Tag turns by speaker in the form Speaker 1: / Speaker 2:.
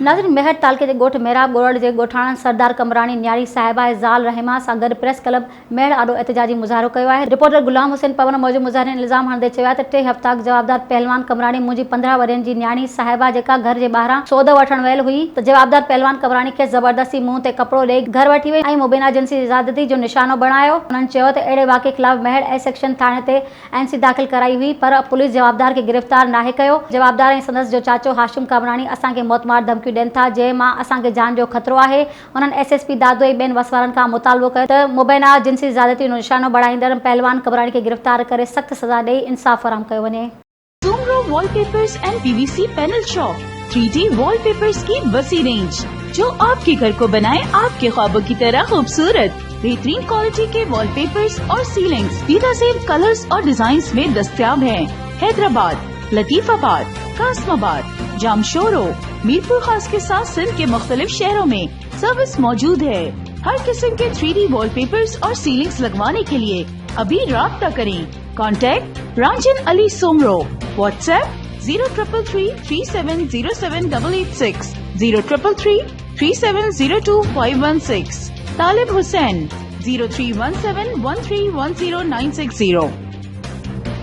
Speaker 1: नाज़रीन, मेहर तालके जे ॻोठ मेराब ॻोड़ जे ॻोठाणनि सरदार कमरानी न्यारी साहिबा ज़ाल रहमा सां गॾु प्रेस क्लब मेहर आॾो एहतजाजी मुज़ाहिरो कयो आहे। रिपोर्टर गुलाम हुसैन पवन मौजूद मुज़ाहिरनि इल्ज़ाम हणंदे चयो आहे त 3 हफ़्ता जवाबदार पहलवान कमरानी मुंहिंजी 15 वरनि जी न्याणी साहिबा जेका घर जे ॿाहिरां सौदो वठण वियल हुई त जवाबदार पहलवान कमरानी खे ज़बरदस्ती मुंहं ते कपिड़ो ॾेई घर वठी वई ऐं मुबीना जिंसी ज़्यादती जो निशानो बणायो। उन्हनि चयो त अहिड़े वाक़े ख़िलाफ़ मेहर ए सेक्शन थाणे ते NC दाख़िल कराई हुई पर पुलिस जवाबदार खे गिरफ़्तार नाहे कयो। जवाबदार ऐं संदसि जो चाचो हाशिम कमरानी असांखे मौतमार धमकियूं ॾियनि था जंहिं असांखे जान जो ख़तरो आहे। उन्हनि SSP दादोई ॿियनि वसवारनि खां मुतालबो कयो त मुबैना जिंसी ज़्यादती जो निशानो बढ़ाईंदड़ पहलवान कमरानी खे गिरफ़्तार करे सख़्त सज़ा ॾेई इंसाफ़ फराहम कयो वञे।
Speaker 2: Soomro wallpapers and PVC panel shop 3D wallpapers की वसी रेंज जो आपके घर को बनाए आपके ख्वाबों की तरह खूबसूरत। बेहतरीन क्वालिटी के वॉलपेपर्स और सीलिंग्स बेहतरीन कलर्स और डिजाइन्स में दस्तयाब हैं। हैदराबाद, लतीफाबाद, कासमाबाद, जामशोरो, मीरपुर खास के साथ सिंध के मुख्तलिफ शहरों में सर्विस मौजूद है। हर किस्म के 3D वॉलपेपर्स और सीलिंग्स लगवाने के लिए अभी राब्ता करें। कॉन्टैक्ट रांजन अली सोमरो। व्हाट्सएप 0333370786 03333702 516। तालिब हुसैन 031713109660।